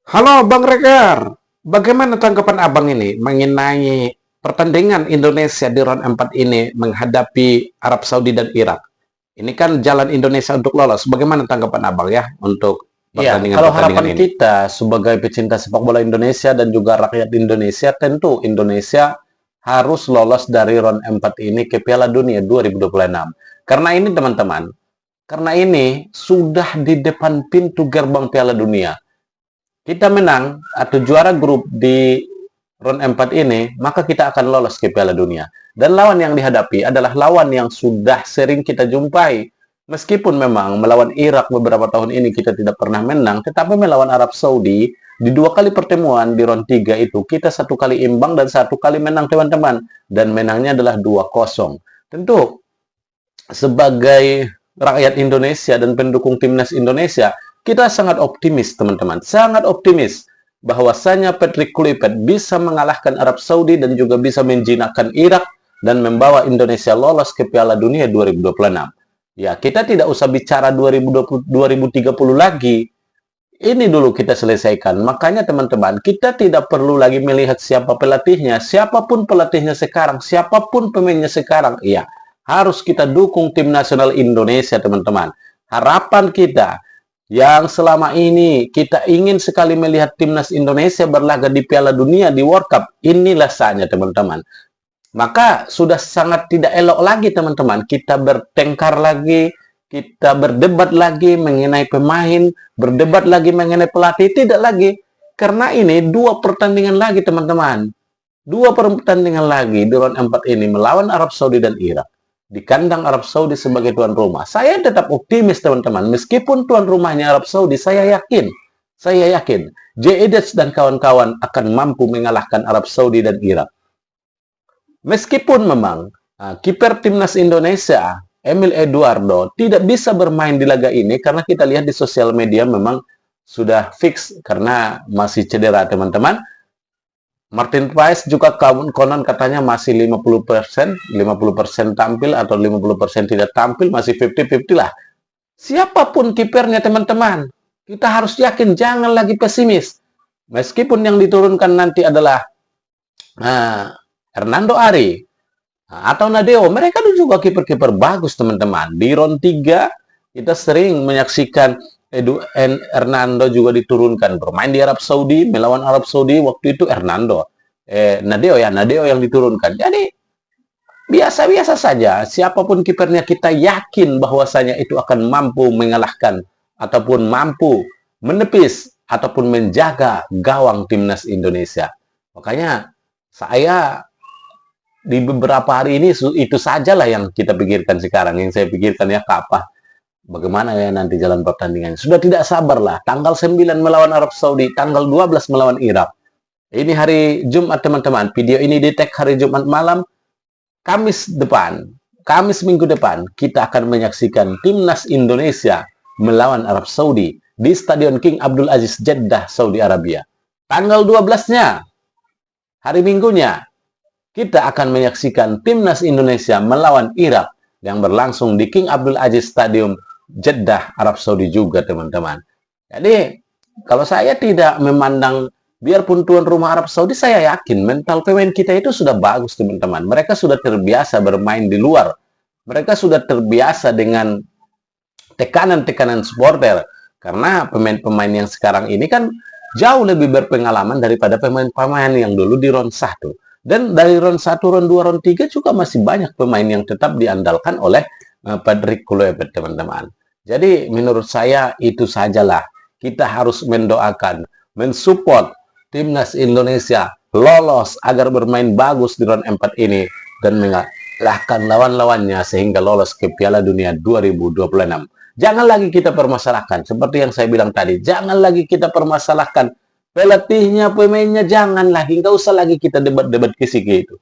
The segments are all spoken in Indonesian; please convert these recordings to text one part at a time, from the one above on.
Halo Bang Regar, bagaimana tanggapan Abang ini mengenai pertandingan Indonesia di round 4 ini menghadapi Arab Saudi dan Irak? Ini kan jalan Indonesia untuk lolos. Bagaimana tanggapan Abang ya untuk Ya, kalau pertandingan-pertandingan harapan ini? kita sebagai pecinta sepak bola Indonesia dan juga rakyat Indonesia, tentu Indonesia harus lolos dari round 4 ini ke Piala Dunia 2026. Karena ini teman-teman, karena ini sudah di depan pintu gerbang Piala Dunia. Kita menang atau juara grup di round 4 ini, maka kita akan lolos ke Piala Dunia. Dan lawan yang dihadapi adalah lawan yang sudah sering kita jumpai. Meskipun memang melawan Irak beberapa tahun ini kita tidak pernah menang, tetapi melawan Arab Saudi di dua kali pertemuan di round 3 itu kita satu kali imbang dan satu kali menang teman-teman. Dan menangnya adalah 2-0. Tentu sebagai rakyat Indonesia dan pendukung timnas Indonesia, kita sangat optimis teman-teman, sangat optimis bahwasanya Patrick Kluivert bisa mengalahkan Arab Saudi dan juga bisa menjinakkan Irak dan membawa Indonesia lolos ke Piala Dunia 2026. Ya, kita tidak usah bicara 2020, 2030 lagi. Ini dulu kita selesaikan. Makanya teman-teman, kita tidak perlu lagi melihat siapa pelatihnya. Siapapun pelatihnya sekarang, siapapun pemainnya sekarang, iya, harus kita dukung tim nasional Indonesia, teman-teman. Harapan kita yang selama ini kita ingin sekali melihat timnas Indonesia berlaga di Piala Dunia, di World Cup. Inilah saatnya, teman-teman. Maka sudah sangat tidak elok lagi teman-teman, kita bertengkar lagi, kita berdebat lagi mengenai pemain, berdebat lagi mengenai pelatih, tidak lagi. Karena ini dua pertandingan lagi teman-teman. Dua pertandingan lagi di round 4 ini melawan Arab Saudi dan Irak. Di kandang Arab Saudi sebagai tuan rumah. Saya tetap optimis teman-teman. Meskipun tuan rumahnya Arab Saudi, saya yakin, J.Edets dan kawan-kawan akan mampu mengalahkan Arab Saudi dan Irak. Meskipun memang kiper timnas Indonesia, Emil Eduardo, tidak bisa bermain di laga ini karena kita lihat di sosial media memang sudah fix karena masih cedera teman-teman. Martin Paes juga konon katanya masih 50%, 50% tampil atau 50% tidak tampil, masih 50-50 lah. Siapapun kipernya teman-teman, kita harus yakin, jangan lagi pesimis. Meskipun yang diturunkan nanti adalah Hernando Ari, atau Nadeo, mereka juga kiper-kiper bagus teman-teman. Di round 3 kita sering menyaksikan Hernando juga diturunkan bermain di Arab Saudi, melawan Arab Saudi waktu itu Hernando. Nadeo yang diturunkan. Jadi biasa-biasa saja. Siapapun kipernya kita yakin bahwasanya itu akan mampu mengalahkan ataupun mampu menepis ataupun menjaga gawang timnas Indonesia. Makanya saya di beberapa hari ini itu sajalah yang kita pikirkan sekarang. Yang saya pikirkan ya apa, bagaimana ya nanti jalan pertandingan. Sudah tidak sabar lah. Tanggal 9 melawan Arab Saudi, tanggal 12 melawan Irak. Ini hari Jumat teman-teman. Video ini di-tag hari Jumat malam. Kamis depan, Kamis minggu depan, kita akan menyaksikan timnas Indonesia melawan Arab Saudi di Stadion King Abdul Aziz Jeddah, Saudi Arabia. Tanggal 12-nya, hari Minggunya, kita akan menyaksikan timnas Indonesia melawan Irak yang berlangsung di King Abdul Aziz Stadium Jeddah, Arab Saudi juga teman-teman. Jadi kalau saya tidak memandang, biarpun tuan rumah Arab Saudi, saya yakin mental pemain kita itu sudah bagus teman-teman. Mereka sudah terbiasa bermain di luar. Mereka sudah terbiasa dengan tekanan-tekanan supporter. Karena pemain-pemain yang sekarang ini kan jauh lebih berpengalaman daripada pemain-pemain yang dulu di round 1. Dan dari round 1, round 2, round 3 juga masih banyak pemain yang tetap diandalkan oleh Patrick Kluivert, teman-teman. Jadi menurut saya itu sajalah. Kita harus mendoakan, mensupport timnas Indonesia lolos agar bermain bagus di round 4 ini dan mengalahkan lawan-lawannya sehingga lolos ke Piala Dunia 2026. Jangan lagi kita permasalahkan, seperti yang saya bilang tadi, jangan lagi kita permasalahkan pelatihnya, pemainnya, jangan lagi. Nggak usah lagi kita debat-debat kisih itu.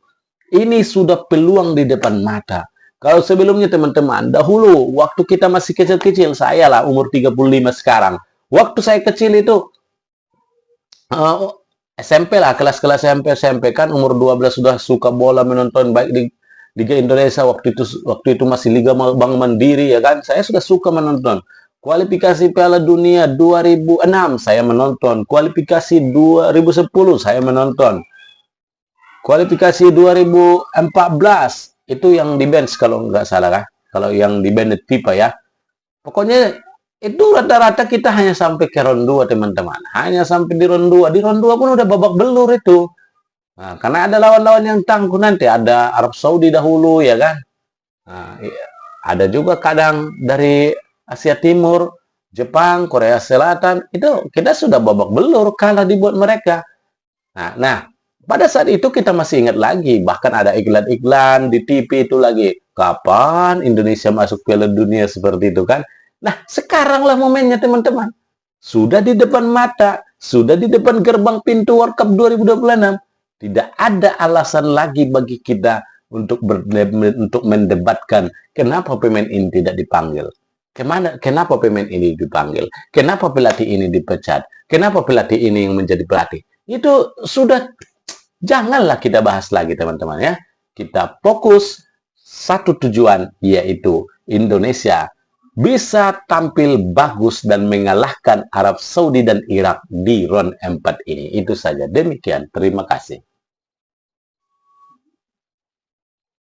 Ini sudah peluang di depan mata. Kalau sebelumnya teman-teman, dahulu waktu kita masih kecil-kecil, saya lah umur 35 sekarang. Waktu saya kecil itu, SMP lah, kelas-kelas SMP kan umur 12 sudah suka bola, menonton baik di Liga Indonesia waktu itu masih Liga Bank Mandiri ya kan. Saya sudah suka menonton. Kualifikasi Piala Dunia 2006 saya menonton. Kualifikasi 2010 saya menonton. Kualifikasi 2014 itu yang di bench kalau nggak salah kan. Kalau yang di bench FIFA ya. Pokoknya itu rata-rata kita hanya sampai ke round 2 teman-teman. Hanya sampai di round 2. Di round 2 pun udah babak belur itu. Nah, karena ada lawan-lawan yang tangguh nanti. Ada Arab Saudi dahulu ya kan. Nah, ada juga kadang dari Asia Timur, Jepang, Korea Selatan. Itu kita sudah babak belur kalah dibuat mereka. Nah, pada saat itu kita masih ingat lagi. Bahkan ada iklan-iklan di TV itu lagi. Kapan Indonesia masuk Piala Dunia seperti itu kan? Nah, sekaranglah momennya teman-teman. Sudah di depan mata, sudah di depan gerbang pintu World Cup 2026. Tidak ada alasan lagi bagi kita untuk mendebatkan kenapa pemain ini tidak dipanggil. Kenapa pemain ini dipanggil? Kenapa pelatih ini dipecat? Kenapa pelatih ini yang menjadi pelatih? Itu sudah, janganlah kita bahas lagi teman-teman ya. Kita fokus satu tujuan, yaitu Indonesia bisa tampil bagus dan mengalahkan Arab Saudi dan Irak di round 4 ini. Itu saja. Demikian. Terima kasih.